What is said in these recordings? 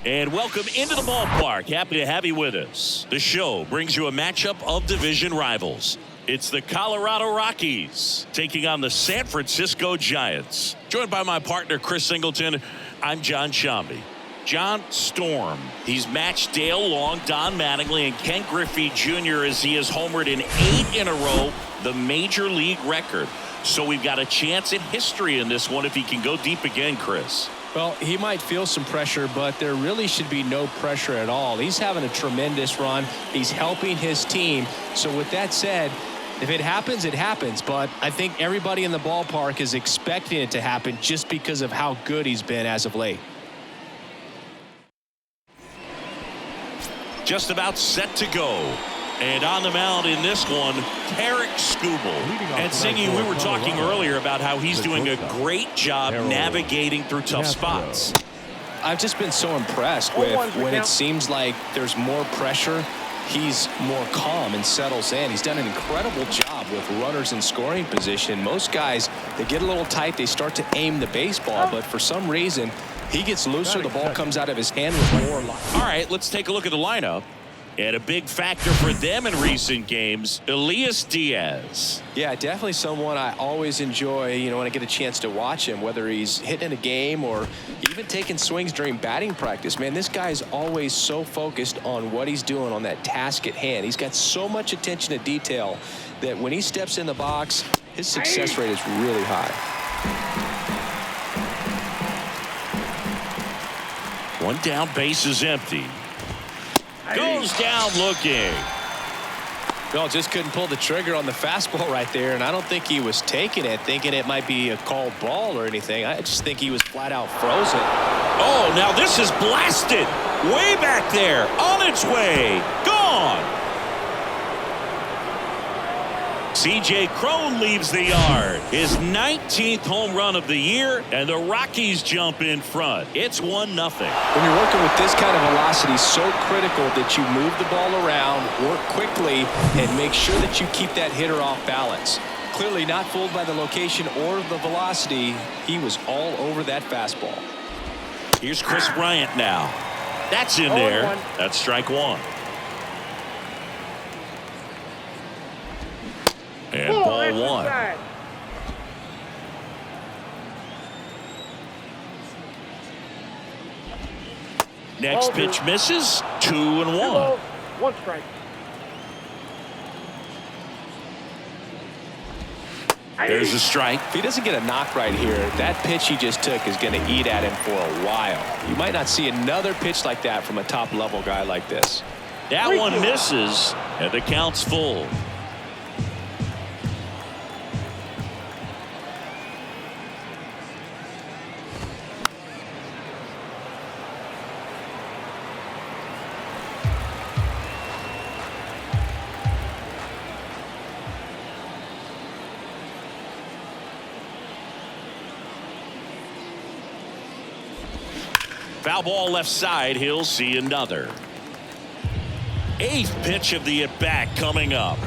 And welcome into the ballpark. Happy to have you with us. The show brings you a matchup of division rivals. It's the Colorado Rockies taking on the San Francisco Giants. Joined by my partner, Chris Singleton, I'm John Shambi. John Storm. He's matched Dale Long, Don Mattingly, and Ken Griffey Jr. as he has homered in 8 in a row, the major league record. So we've got a chance at history in this one if he can go deep again, Chris. Well, he might feel some pressure, but there really should be no pressure at all. He's having a tremendous run. He's helping his team. So with that said, if it happens, it happens. But I think everybody in the ballpark is expecting it to happen just because of how good he's been as of late. Just about set to go. And on the mound in this one, Tarek Skubal. And Singy, we were talking earlier about how he's doing a great job navigating through tough spots. I've just been so impressed with when it seems like there's more pressure, he's more calm and settles in. He's done an incredible job with runners in scoring position. Most guys, they get a little tight, they start to aim the baseball, but for some reason, he gets looser, the ball comes out of his hand with more life. All right, let's take a look at the lineup. And a big factor for them in recent games, Elias Diaz. Yeah, definitely someone I always enjoy, when I get a chance to watch him, whether he's hitting a game or even taking swings during batting practice. Man, this guy is always so focused on what he's doing on that task at hand. He's got so much attention to detail that when he steps in the box, his success rate is really high. One down, base is empty. Goes down looking. Well, just couldn't pull the trigger on the fastball right there, and I don't think he was taking it, thinking it might be a called ball or anything. I just think he was flat out frozen. Oh, now this is blasted. Way back there. On its way. Gone. C.J. Cron leaves the yard. His 19th home run of the year, and the Rockies jump in front. It's 1-0. When you're working with this kind of velocity, so critical that you move the ball around, work quickly, and make sure that you keep that hitter off balance. Clearly not fooled by the location or the velocity. He was all over that fastball. Here's Chris Bryant now. That's in there. That's strike one. And ball one. Next pitch misses. 2-1. 1 strike. There's a strike. If he doesn't get a knock right here, that pitch he just took is going to eat at him for a while. You might not see another pitch like that from a top-level guy like this. That one misses, and the count's full. Foul ball left side. He'll see another. 8th pitch of the at-bat coming up.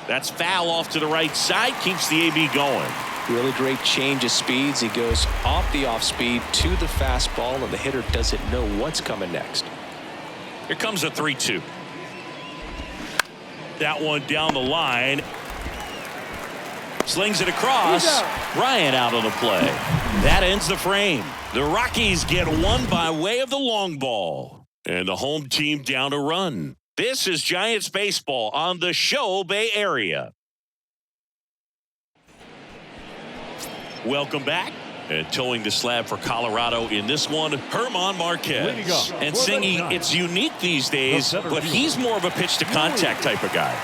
That's foul off to the right side. Keeps the AB going. Really great change of speeds. He goes off the off speed to the fastball, and the hitter doesn't know what's coming next. Here comes a 3-2. That one down the line. Slings it across. Bryant out on the play. That ends the frame. The Rockies get one by way of the long ball. And the home team down a run. This is Giants baseball on the Show Bay Area. Welcome back. And towing the slab for Colorado in this one, Herman Marquez. And Singy, it's unique these days, but he's more of a pitch-to-contact type of guy.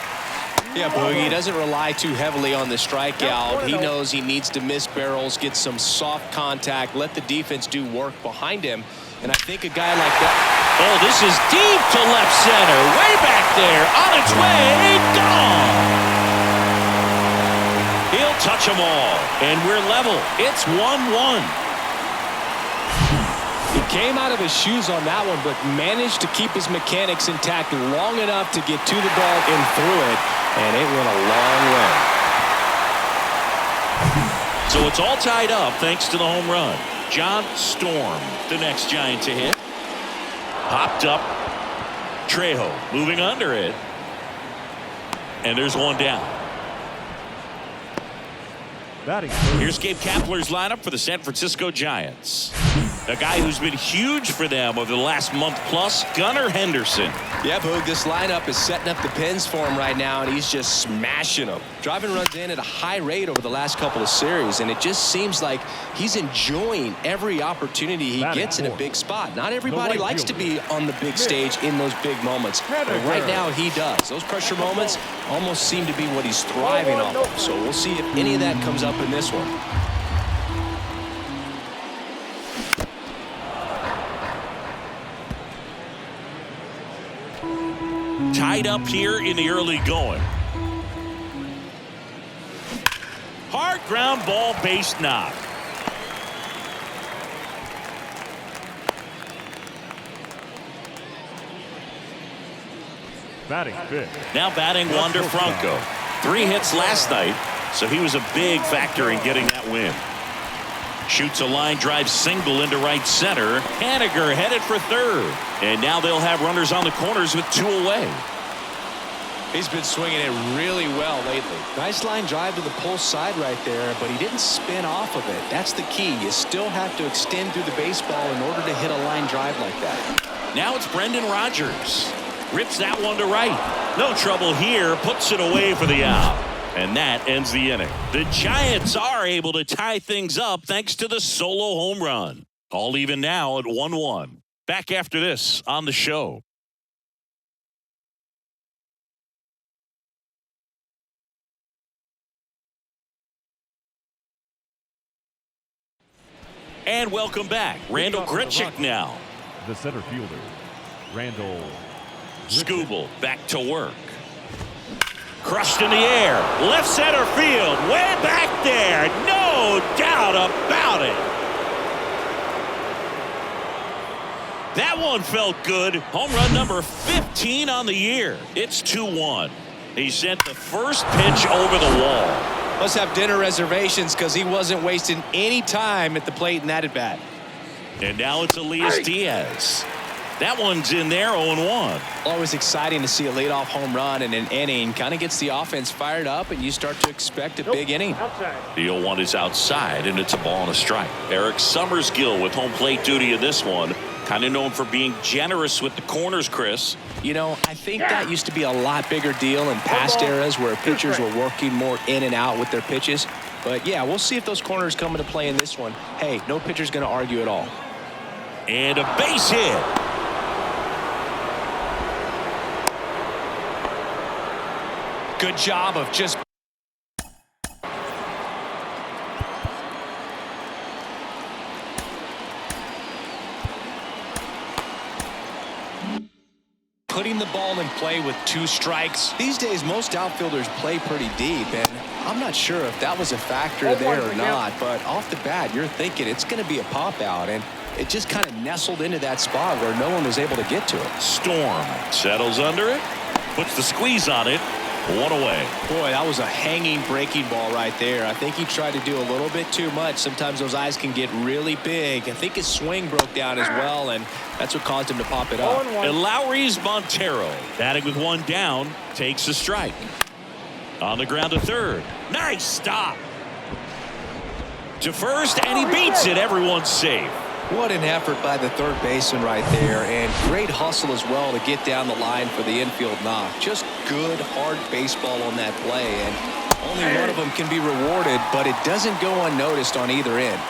Yeah, Boogie, he doesn't rely too heavily on the strikeout. He knows he needs to miss barrels, get some soft contact, let the defense do work behind him. And I think a guy like that. Oh, this is deep to left center. Way back there. On its way. Gone. He'll touch them all. And we're level. It's 1-1. He came out of his shoes on that one, but managed to keep his mechanics intact long enough to get to the ball and through it, and it went a long way. So it's all tied up thanks to the home run. John Storm, the next Giant to hit. Popped up. Trejo moving under it. And there's one down. Here's Gabe Kapler's lineup for the San Francisco Giants. A guy who's been huge for them over the last month plus, Gunnar Henderson. Yeah, Boog, this lineup is setting up the pins for him right now, and he's just smashing them. Driving runs in at a high rate over the last couple of series, and it just seems like he's enjoying every opportunity he gets in a big spot. Not everybody likes to be on the big stage in those big moments, but right now he does. Those pressure moments almost seem to be what he's thriving off of, so we'll see if any of that comes up in this one. Tied up here in the early going. Hard ground ball, base knock. Batting fifth. Now batting Wander Franco. 3 hits last night, so he was a big factor in getting that win. Shoots a line drive single into right center. Haniger headed for third. And now they'll have runners on the corners with 2 away. He's been swinging it really well lately. Nice line drive to the pull side right there, but he didn't spin off of it. That's the key. You still have to extend through the baseball in order to hit a line drive like that. Now it's Brendan Rodgers. Rips that one to right. No trouble here. Puts it away for the out. And that ends the inning. The Giants are able to tie things up thanks to the solo home run. All even now at 1-1. Back after this on the show. And welcome back. Randall Grichuk now. The center fielder, Randall Skubal back to work. Crushed in the air. Left center field. Way back there. No doubt about it. That one felt good. Home run number 15 on the year. It's 2-1. He sent the first pitch over the wall. Must have dinner reservations because he wasn't wasting any time at the plate in that at bat. And now it's Elias Diaz. That one's in there, 0-1. Always exciting to see a leadoff home run in an inning. Kind of gets the offense fired up, and you start to expect a big inning. The 0-1 is outside, and it's a ball and a strike. Eric Summersgill with home plate duty in this one. Kind of known for being generous with the corners, Chris. You know, I think that used to be a lot bigger deal in past eras where pitchers were working more in and out with their pitches. But, yeah, we'll see if those corners come into play in this one. Hey, no pitcher's going to argue at all. And a base hit. Good job of just putting the ball in play with 2 strikes. These days, most outfielders play pretty deep, and I'm not sure if that was a factor there or not, but off the bat, you're thinking it's going to be a pop out, and it just kind of nestled into that spot where no one was able to get to it. Storm settles under it, puts the squeeze on it. 1 away. Boy, that was a hanging breaking ball right there. I think he tried to do a little bit too much. Sometimes those eyes can get really big. I think his swing broke down as well, and that's what caused him to pop it up. And Lowry's Montero, batting with 1 down, takes a strike. On the ground to third. Nice stop. To first, and he beats it. Everyone's safe. What an effort by the third baseman right there, and great hustle as well to get down the line for the infield knock. Just good, hard baseball on that play, and only one of them can be rewarded, but it doesn't go unnoticed on either end.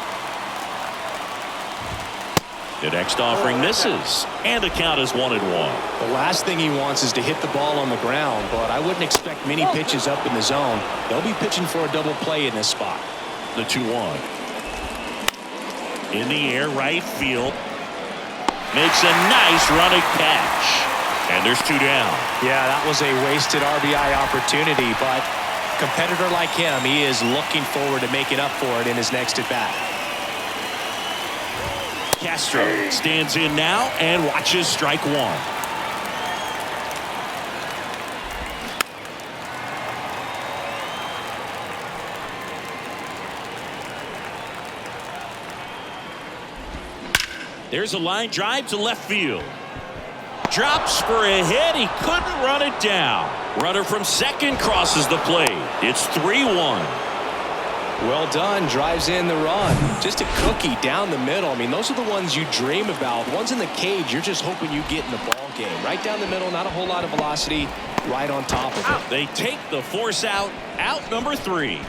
The next offering misses, and the count is 1-1. The last thing he wants is to hit the ball on the ground, but I wouldn't expect many pitches up in the zone. They'll be pitching for a double play in this spot. The 2-1. In the air, right field. Makes a nice running catch. And there's 2 down. Yeah, that was a wasted RBI opportunity, but a competitor like him, he is looking forward to making up for it in his next at-bat. Castro stands in now and watches strike 1. There's a line drive to left field. Drops for a hit. He couldn't run it down. Runner from second crosses the plate. It's 3-1. Well done. Drives in the run. Just a cookie down the middle. I mean, those are the ones you dream about. Ones in the cage, you're just hoping you get in the ball game. Right down the middle, not a whole lot of velocity. Right on top of it. They take the force out number 3.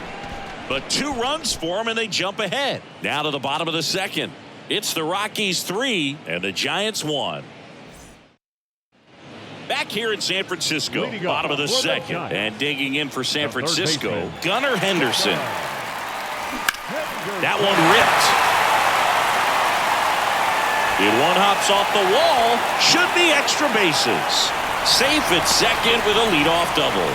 But 2 runs for them, and they jump ahead. Now to the bottom of the second. It's the Rockies 3 and the Giants 1. Back here in San Francisco, bottom of the second, and digging in for San Francisco, Gunnar Henderson. That one ripped. It one hops off the wall. Should be extra bases. Safe at second with a leadoff double.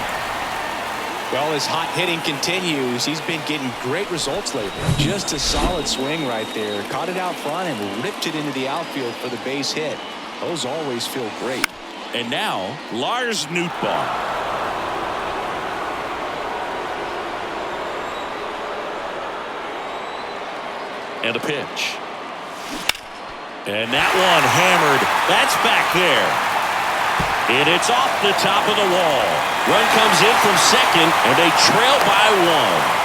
Well, his hot hitting continues. He's been getting great results lately. Just a solid swing right there. Caught it out front and ripped it into the outfield for the base hit. Those always feel great. And now, Lars Nootbaar. And a pitch. And that one hammered. That's back there. And it's off the top of the wall. Run comes in from second, and they trail by 1.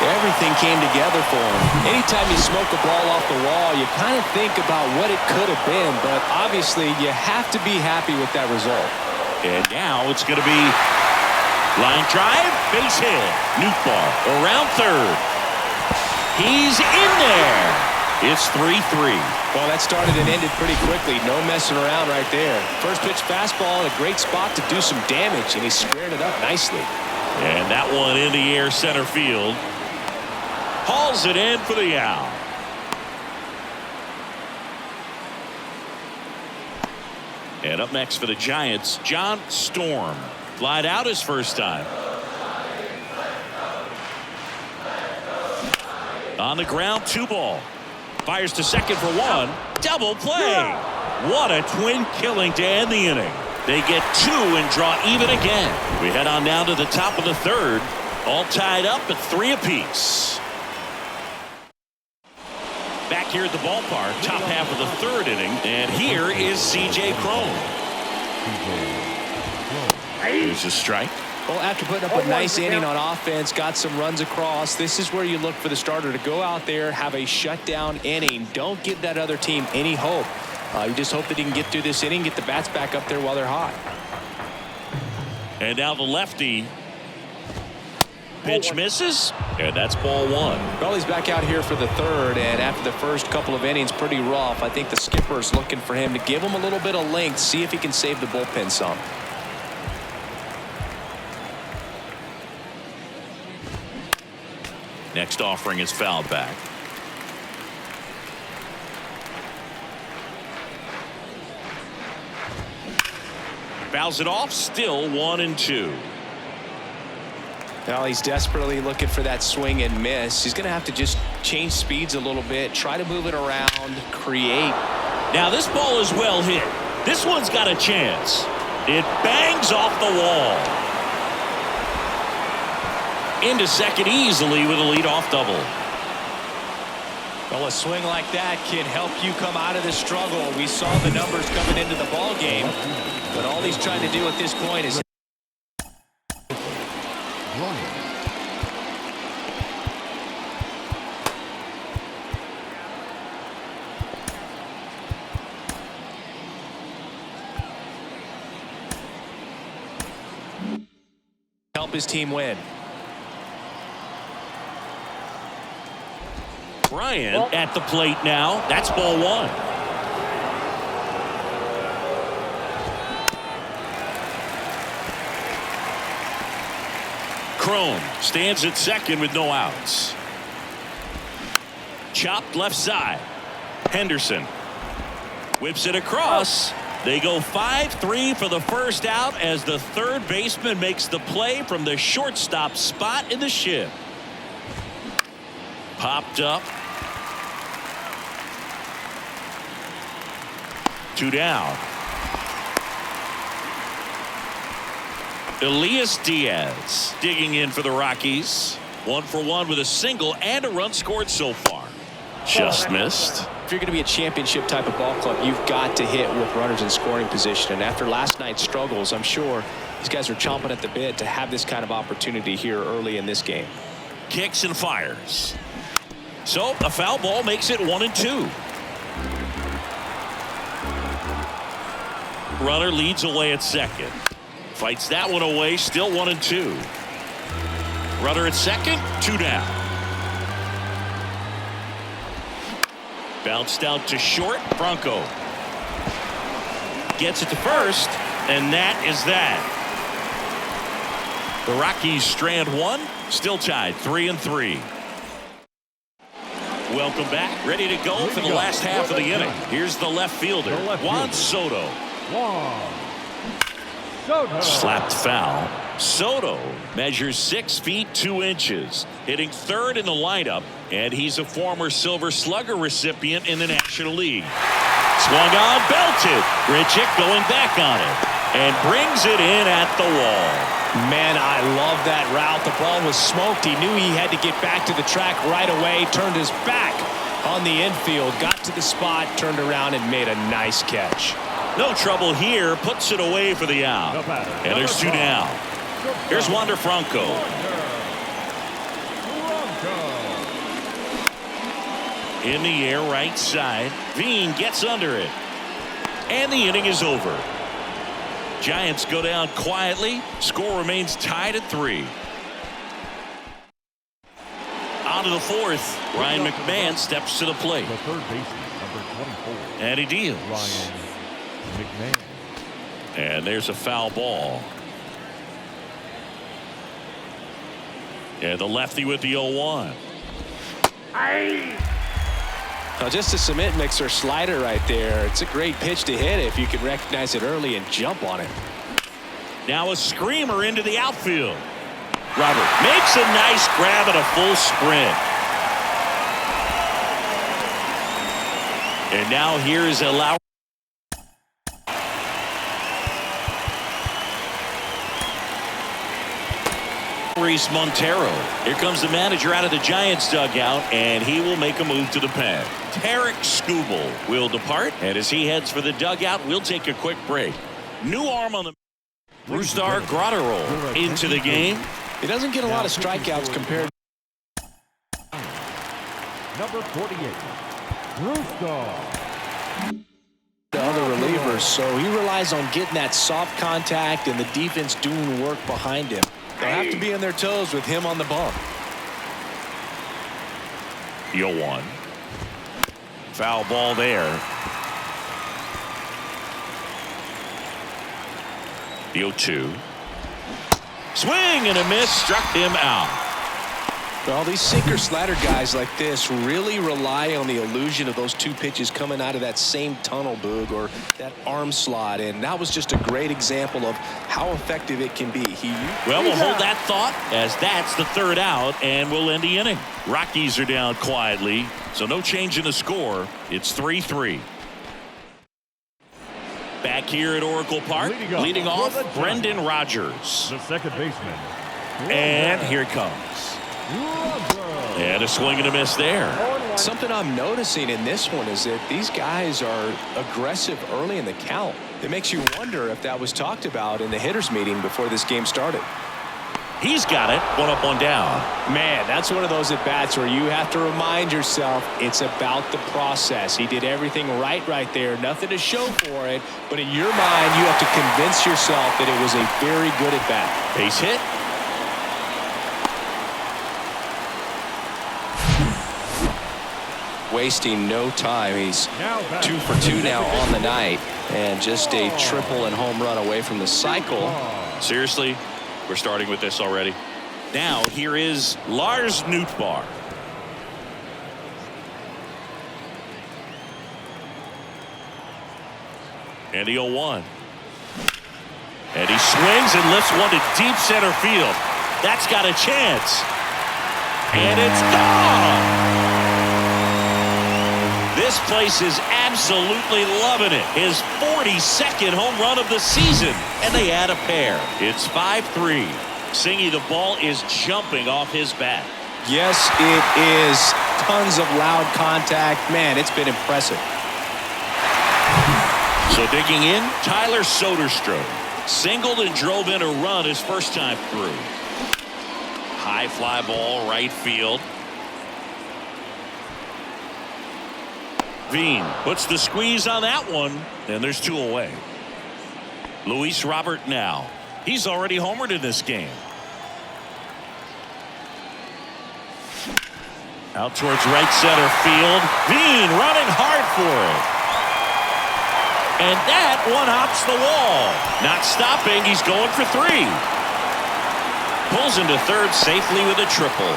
Everything came together for him. Anytime you smoke a ball off the wall, you kind of think about what it could have been, but obviously you have to be happy with that result. And now it's going to be line drive, base hit. Nootbaar around third. He's in there. It's 3-3. Well, that started and ended pretty quickly. No messing around right there. First pitch fastball in a great spot to do some damage, and he squared it up nicely. And that one in the air center field. Hauls it in for the out. And up next for the Giants, John Storm. Flied out his first time. On the ground, 2 ball. Fires to second for 1. Double play. What a twin killing to end the inning. They get 2 and draw even again. We head on down to the top of the third. All tied up at 3 apiece. Back here at the ballpark, top half of the third inning, and here is C.J. Cron. Here's a strike. Well, after putting up a nice inning on offense, got some runs across, this is where you look for the starter to go out there, have a shutdown inning. Don't give that other team any hope. You just hope that he can get through this inning, get the bats back up there while they're hot. And now the lefty. Pitch misses, and that's ball 1. Well, he's back out here for the third, and after the first couple of innings, pretty rough. I think the skipper's looking for him to give him a little bit of length, see if he can save the bullpen some. Next offering is fouled back. Fouls it off, still 1-2. Well, he's desperately looking for that swing and miss. He's going to have to just change speeds a little bit, try to move it around, create. Now this ball is well hit. This one's got a chance. It bangs off the wall. Into second easily with a leadoff double. Well, a swing like that can help you come out of the struggle. We saw the numbers coming into the ball game, but all he's trying to do at this point is help his team win. Bryant at the plate now. That's ball 1. Cron stands at second with no outs. Chopped left side. Henderson whips it across. They go 5-3 for the first out as the third baseman makes the play from the shortstop spot in the shift. Popped up. 2 down. Elias Diaz digging in for the Rockies. 1 for 1 with a single and a run scored so far. Just missed. If you're going to be a championship type of ball club, you've got to hit with runners in scoring position. And after last night's struggles, I'm sure these guys are chomping at the bit to have this kind of opportunity here early in this game. Kicks and fires. So a foul ball makes it 1-2. Runner leads away at second. Fights that one away, still 1-2. Runner at second, 2 down. Bounced out to short. Bronco gets it to first, and that is that. The Rockies strand one, still tied 3-3. Welcome back, ready to go for the last half of the inning. Here's the left fielder, Juan Soto. Slapped foul. Soto measures 6 feet 2 inches, hitting third in the lineup, and he's a former Silver Slugger recipient in the National League. Swung on, belted. Grichuk going back on it and brings it in at the wall. Man, I love that route. The ball was smoked. He knew he had to get back to the track right away. Turned his back on the infield, got to the spot, turned around, and made a nice catch. No trouble here. Puts it away for the out. And there's 2 down. Here's Wander Franco. In the air, right side. Veen gets under it. And the inning is over. Giants go down quietly. Score remains tied at 3. On to the 4th. Ryan McMahon steps to the plate. The third baseman, number 24. And he deals. Ryan McMahon. And there's a foul ball. And the lefty with the 0-1. Now just a cement mixer slider right there. It's a great pitch to hit if you can recognize it early and jump on it. Now a screamer into the outfield. Robert makes a nice grab at a full sprint. And now here is a Lowry. Montero. Here comes the manager out of the Giants dugout, and he will make a move to the pen. Tarek Skubal will depart, and as he heads for the dugout, we'll take a quick break. New arm on the Brusdar Grotterol into the game. He doesn't get a lot of strikeouts compared. Number 48, Brusdar. To other relievers, so he relies on getting that soft contact and the defense doing work behind him. They'll have to be on their toes with him on the bump. The 0-1. Foul ball there. The 0-2. Swing and a miss, struck him out. Well, these sinker slider guys like this really rely on the illusion of those 2 pitches coming out of that same tunnel, Boog, or that arm slot, and that was just a great example of how effective it can be. Well, we'll hold that thought as that's the 3rd out, and we'll end the inning. Rockies are down quietly, so no change in the score. It's 3-3. Back here at Oracle Park, leading off Brendan Rodgers. The second baseman. And here it comes. And a swing and a miss there. Something I'm noticing in this one is that these guys are aggressive early in the count. It makes you wonder if that was talked about in the hitters meeting before this game started. He's got it. 1 up, 1 down. Man, that's one of those at-bats where you have to remind yourself it's about the process. He did everything right there. Nothing to show for it. But in your mind, you have to convince yourself that it was a very good at-bat. Base hit. Wasting no time. He's 2 for 2 now on the night, and just a triple and home run away from the cycle. Seriously, we're starting with this already. Now here is Lars Nootbaar. And the 0-1. And he swings and lifts one to deep center field. That's got a chance. And it's gone. This place is absolutely loving it. His 42nd home run of the season. And they add a pair. It's 5-3. Singy, the ball is jumping off his bat. Yes, it is. tons of loud contact. Man, it's been impressive. So digging in, Tyler Soderstrom. Singled and drove in a run his first time through. High fly ball, right field. Veen puts the squeeze on that one, and there's 2 away. Luis Robert now. He's already homered in this game. Out towards right center field. Veen running hard for it. And that one hops the wall. Not stopping. He's going for 3. Pulls into third safely with a triple.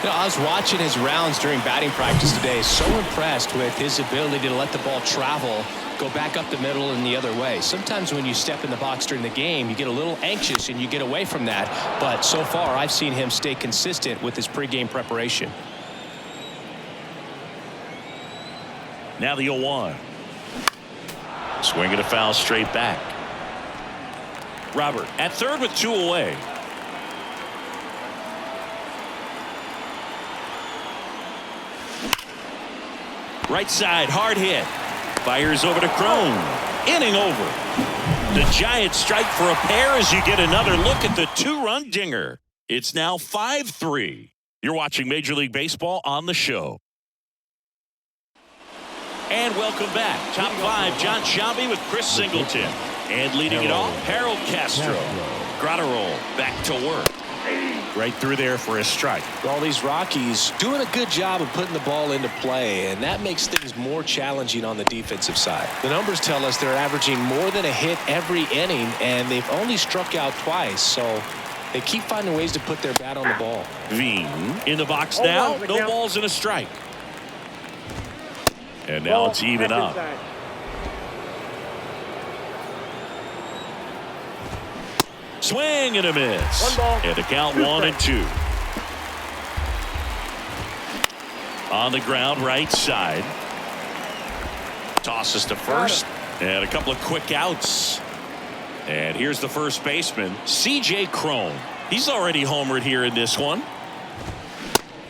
You know, I was watching his rounds during batting practice today. So impressed with his ability to let the ball travel, go back up the middle and the other way. Sometimes when you step in the box during the game, you get a little anxious and you get away from that. But so far, I've seen him stay consistent with his pregame preparation. Now the 0-1. Swinging a foul straight back. Robert at third with 2 away. Right side, hard hit. Fires over to Crone. Inning over. The Giants strike for a pair as you get another look at the 2-run dinger. It's now 5-3. You're watching Major League Baseball on the show. And welcome back. Top 5, John Shelby with Chris Singleton. And leading it off, Harold Castro. Gratterol back to work. Right through there for a strike. All these Rockies doing a good job of putting the ball into play, and that makes things more challenging on the defensive side. The numbers tell us they're averaging more than a hit every inning, and they've only struck out twice, so they keep finding ways to put their bat on the ball. Veen in the box now. No balls and a strike. And now it's even up. Swing and a miss. And the count 1-2. On the ground, right side. Tosses to first. And a couple of quick outs. And here's the first baseman, C.J. Crone. He's already homered here in this one.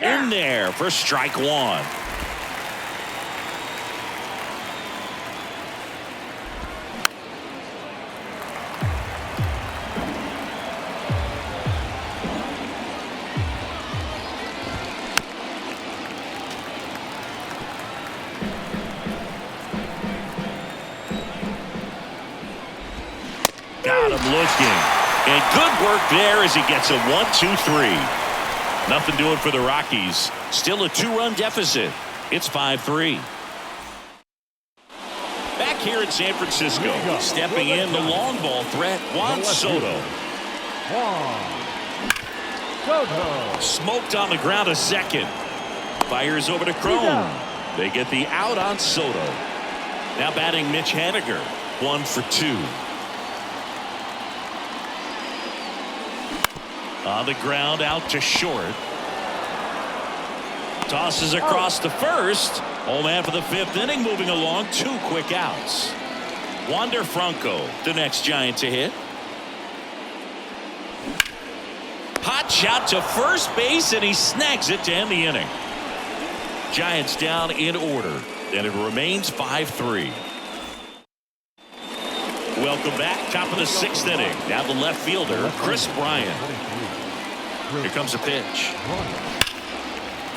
In there for strike 1. Got him looking. And good work there as he gets a 1-2-3. Nothing doing for the Rockies. Still a 2-run deficit. It's 5-3. Back here in San Francisco, stepping in the long ball threat, Juan Soto. Smoked on the ground a second. Fires over to Crone. They get the out on Soto. Now batting Mitch Haniger. 1 for 2. On the ground, out to short. Tosses across to first. Home man for the 5th inning, moving along. 2 quick outs. Wander Franco, the next Giant to hit. Hot shot to first base, and he snags it to end the inning. Giants down in order, and it remains 5-3. Welcome back. Top of the 6th inning. Now the left fielder, Chris Bryant. Here comes a pitch.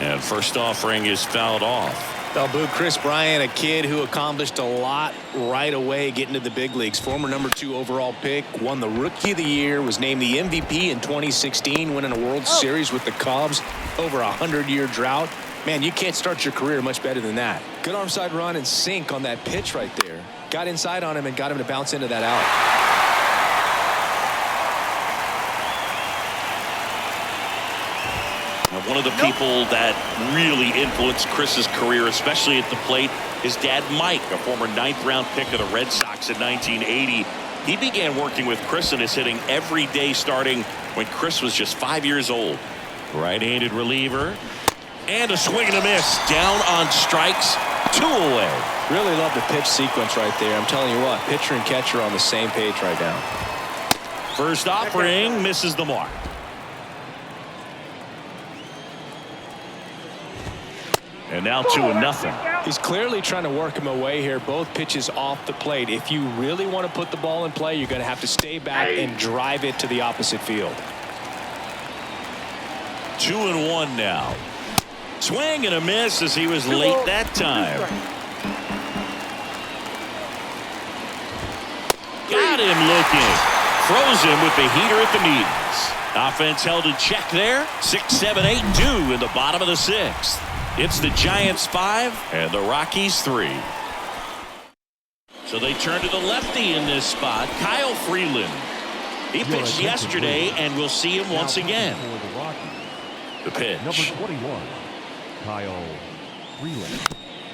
And first offering is fouled off. They'll boo Chris Bryant, a kid who accomplished a lot right away getting to the big leagues. Former number 2 overall pick, won the Rookie of the Year, was named the MVP in 2016, winning a World Series with the Cubs. Over a 100-year drought. Man, you can't start your career much better than that. Good arm side run and sink on that pitch right there. Got inside on him and got him to bounce into that out. One of the people that really influenced Chris's career, especially at the plate, his dad Mike, a former 9th-round pick of the Red Sox in 1980. He began working with Chris and is hitting every day starting when Chris was just 5 years old. Right-handed reliever. And a swing and a miss. Down on strikes. 2 away. Really love the pitch sequence right there. I'm telling you what, pitcher and catcher are on the same page right now. First offering misses the mark. And now 2-0. He's clearly trying to work him away here. Both pitches off the plate. If you really want to put the ball in play, you're going to have to stay back and drive it to the opposite field. 2-1 now. Swing and a miss as he was late that time. Got him looking. Froze him with the heater at the knees. Offense held in check there. 6, 7, 8 due in the bottom of the 6th. It's the Giants 5 and the Rockies 3. So they turn to the lefty in this spot, Kyle Freeland. He pitched yesterday, and we'll see him once again. The pitch. Number 21, Kyle Freeland.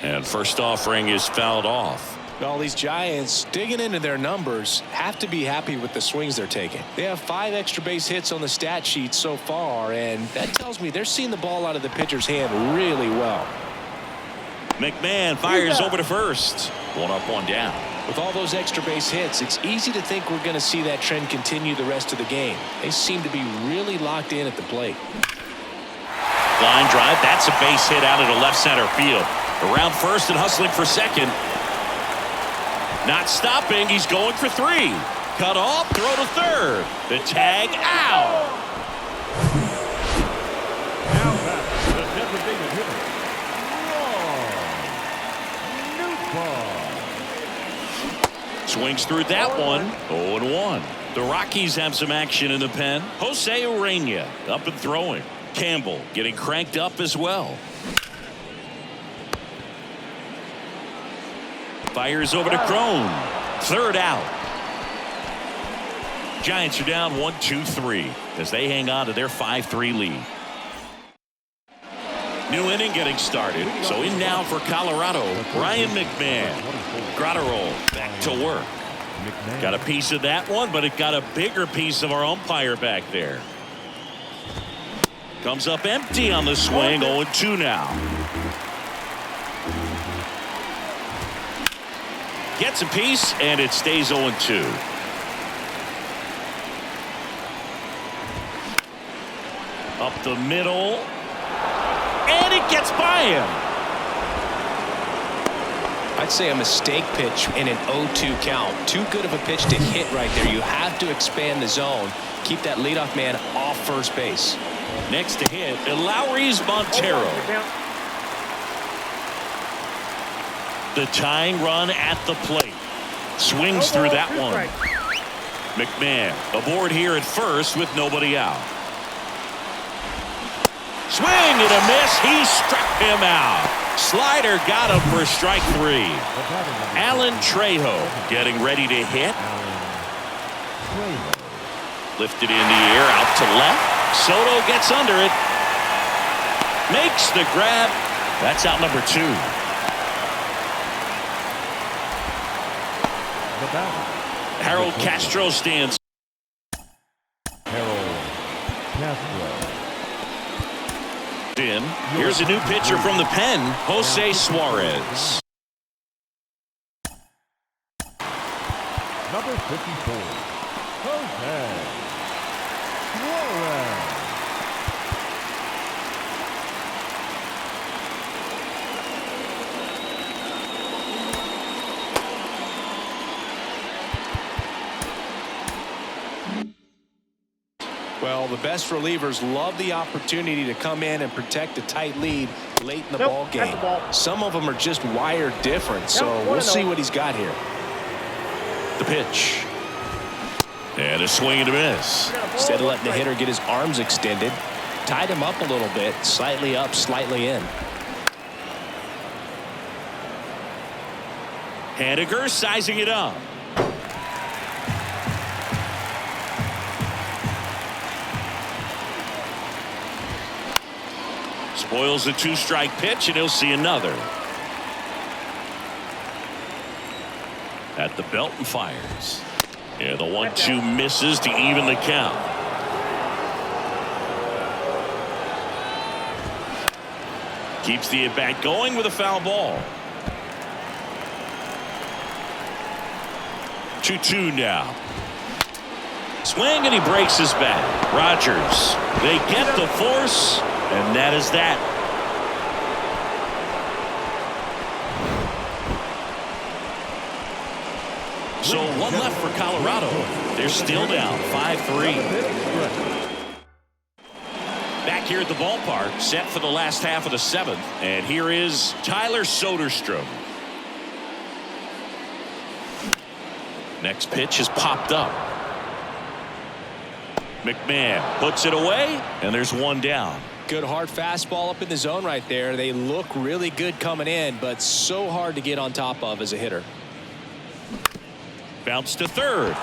And first offering is fouled off. Well, these Giants, digging into their numbers, have to be happy with the swings they're taking. They have 5 extra base hits on the stat sheet so far, and that tells me they're seeing the ball out of the pitcher's hand really well. McMahon fires over to first. 1 up, 1 down. With all those extra base hits, it's easy to think we're going to see that trend continue the rest of the game. They seem to be really locked in at the plate. Line drive. That's a base hit out into left center field. Around first and hustling for second. Not stopping. He's going for 3. Cut off. Throw to third. The tag out. Now back to the designated hitter, Ron Newbar. Swings through that one. 0-1. The Rockies have some action in the pen. Jose Urena up and throwing. Campbell getting cranked up as well. Fires over to Crone. 3rd out. Giants are down 1-2-3 as they hang on to their 5-3 lead. New inning getting started. So in now for Colorado, Ryan McMahon. Grotterol back to work. Got a piece of that one, but it got a bigger piece of our umpire back there. Comes up empty on the swing. 0-2 now. Gets a piece, and it stays 0-2. Up the middle. And it gets by him. I'd say a mistake pitch in an 0-2 count. Too good of a pitch to hit right there. You have to expand the zone. Keep that leadoff man off first base. Next to hit, Lowry's Montero. The tying run at the plate. Swings through that one. McMahon aboard here at first with nobody out. Swing and a miss. He struck him out. Slider got him for strike 3. Alan Trejo getting ready to hit. Lifted in the air out to left. Soto gets under it. Makes the grab. That's out number 2. Harold Castro stands. Harold Castro. In. Here's a new pitcher from the pen, Jose Suarez. Number 54, Jose Suarez. Well, the best relievers love the opportunity to come in and protect a tight lead late in the ball game. Some of them are just wired different, so we'll see what he's got here. The pitch. And a swing and a miss. Instead of letting the hitter get his arms extended, tied him up a little bit, slightly up, slightly in. Haniger sizing it up. Spoils the 2-strike pitch, and he'll see another. At the belt and fires. Yeah, the 1-2 misses to even the count. Keeps the at-bat going with a foul ball. 2-2 now. Swing, and he breaks his bat. Rogers. They get the force, and that is that. So one left for Colorado. They're still down 5-3. Back here at the ballpark, set for the last half of the seventh. And here is Tyler Soderstrom. Next pitch is popped up. McMahon puts it away, and there's one down. Good hard fastball up in the zone right there. They look really good coming in, but so hard to get on top of as a hitter. Bounce to third.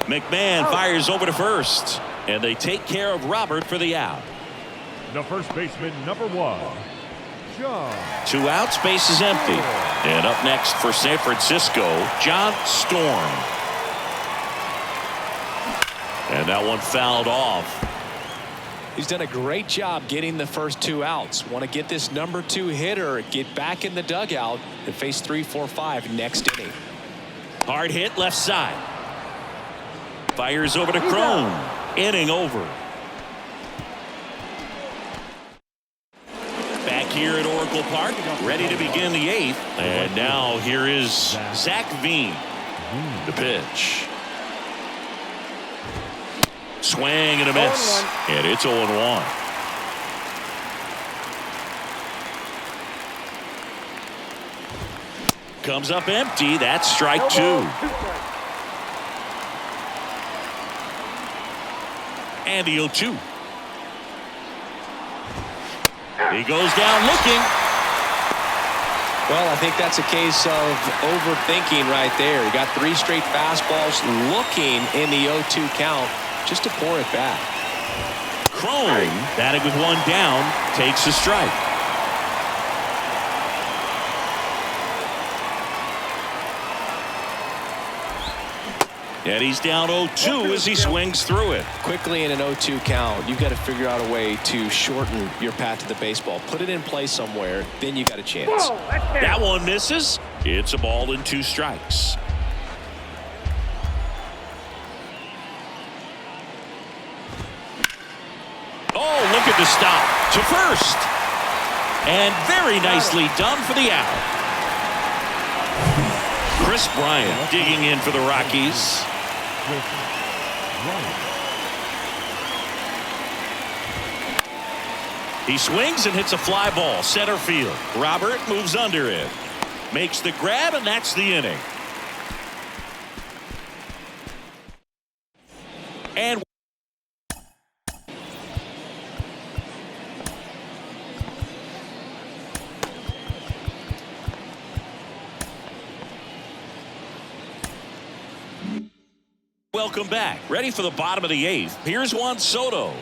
McMahon fires over to first, and they take care of Robert for the out. The first baseman, number 1, John. 2 outs, base is empty. And up next for San Francisco, John Storm. And that one fouled off. He's done a great job getting the first 2 outs. Want to get this number 2 hitter, get back in the dugout, and face 3, 4, 5 next inning. Hard hit left side. Fires over to Crone. Inning over. Back here at Oracle Park, ready to begin the 8th. And now here is Zach Veen. The pitch. Swing and a miss. And it's 0-1. Comes up empty. That's strike 2. And the 0-2. He goes down looking. Well, I think that's a case of overthinking right there. He got 3 straight fastballs looking in the 0-2 count just to pour it back. Crone, batting with 1 down, takes a strike. And he's down 0-2 as he swings through it. Quickly in an 0-2 count, you've got to figure out a way to shorten your path to the baseball. Put it in play somewhere, then you got a chance. That one misses. It's a ball and 2 strikes. Oh, look at the stop to first. And very nicely done for the out. Chris Bryant digging in for the Rockies. He swings and hits a fly ball center field. Robert moves under it, makes the grab, and that's the inning. And welcome back. Ready for the bottom of the 8th. Here's Juan Soto.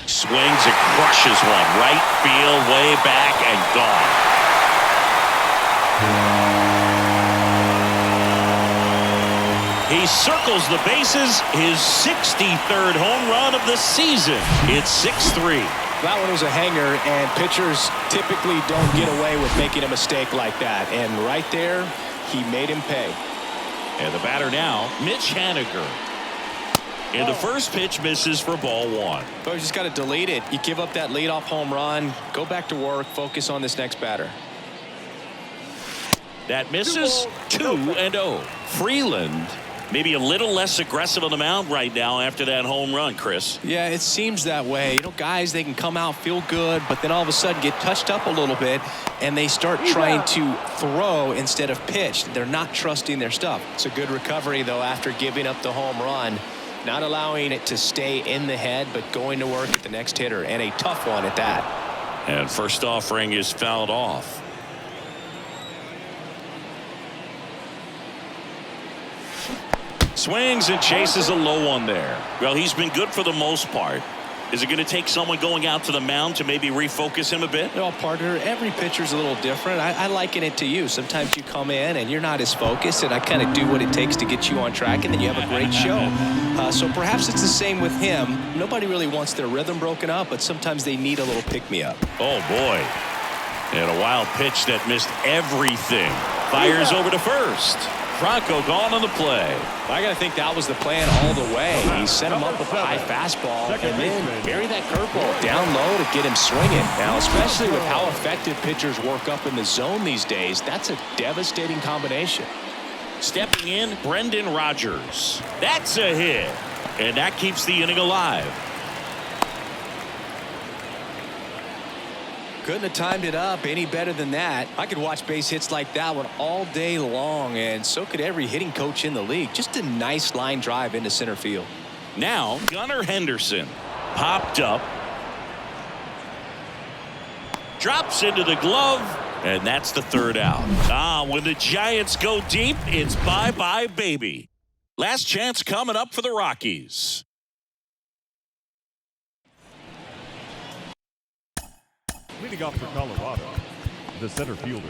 Swings and crushes one. Right field, way back, and gone. He circles the bases. His 63rd home run of the season. It's 6-3. That one was a hanger, and pitchers typically don't get away with making a mistake like that. And right there, he made him pay. And the batter now, Mitch Haniger. And the first pitch misses for ball 1. But you just got to delete it. You give up that leadoff home run, go back to work, focus on this next batter. That misses. 2-0. Freeland maybe a little less aggressive on the mound right now after that home run, Chris. Yeah, it seems that way. You know, guys, they can come out, feel good, but then all of a sudden get touched up a little bit, and they start trying to throw instead of pitch. They're not trusting their stuff. It's a good recovery, though, after giving up the home run. Not allowing it to stay in the head, but going to work at the next hitter, and a tough one at that. And first offering is fouled off. Swings and chases a low one there. Well, he's been good for the most part. Is it going to take someone going out to the mound to maybe refocus him a bit? Well, partner, every pitcher's a little different. I liken it to you. Sometimes you come in and you're not as focused, and I kind of do what it takes to get you on track, and then you have a great show. So perhaps it's the same with him. Nobody really wants their rhythm broken up, but sometimes they need a little pick-me-up. Oh, boy. And a wild pitch that missed everything. Fires over to first. Franco gone on the play. I got to think that was the plan all the way. He set him up with a high fastball and then bury that curveball down low to get him swinging. Now, especially with how effective pitchers work up in the zone these days, that's a devastating combination. Stepping in, Brendan Rodgers. That's a hit. And that keeps the inning alive. Couldn't have timed it up any better than that. I could watch base hits like that one all day long, and so could every hitting coach in the league. Just a nice line drive into center field. Now, Gunnar Henderson popped up. Drops into the glove, and that's the third out. When the Giants go deep, it's bye-bye, baby. Last chance coming up for the Rockies. Leading off for Colorado, the center fielder,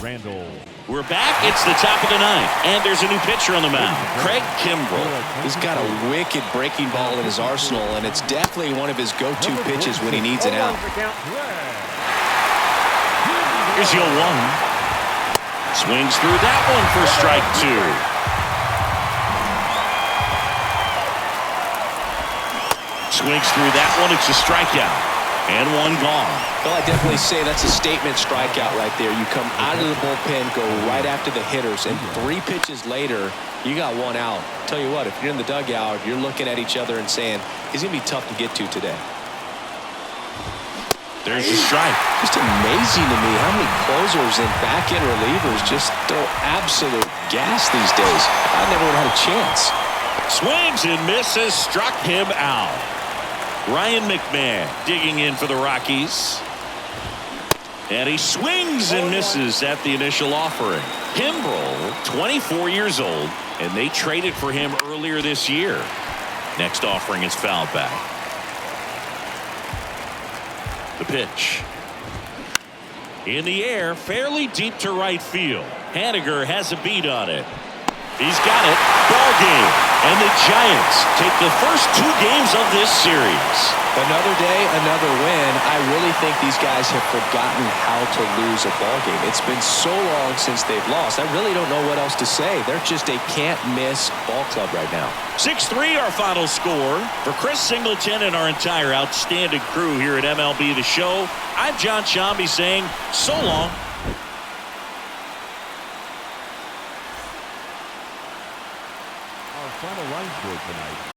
Randall. We're back. It's the top of the ninth, and there's a new pitcher on the mound, Craig Kimbrell. He's got a wicked breaking ball in his arsenal, and it's definitely one of his go-to pitches when he needs an out. Here's 0-1. Swings through that one for strike two. Swings through that one. It's a strikeout. And one gone. Well, I definitely say that's a statement strikeout right there. You come out of the bullpen, go right after the hitters, and 3 pitches later, you got one out. Tell you what, if you're in the dugout, you're looking at each other and saying, he's going to be tough to get to today. There's a strike. Just amazing to me how many closers and back-end relievers just throw absolute gas these days. I never would have had a chance. Swings and misses, struck him out. Ryan McMahon digging in for the Rockies. And he swings and misses at the initial offering. Kimbrell, 24 years old, and they traded for him earlier this year. Next offering is fouled back. The pitch. In the air, fairly deep to right field. Haniger has a beat on it. He's got it. Ball game. And the Giants take the first 2 games of this series. Another day, another win. I really think these guys have forgotten how to lose a ball game. It's been so long since they've lost. I really don't know what else to say. They're just a can't-miss ball club right now. 6-3 our final score. For Chris Singleton and our entire outstanding crew here at MLB The Show, I'm John Shambi saying so long. Final line score tonight.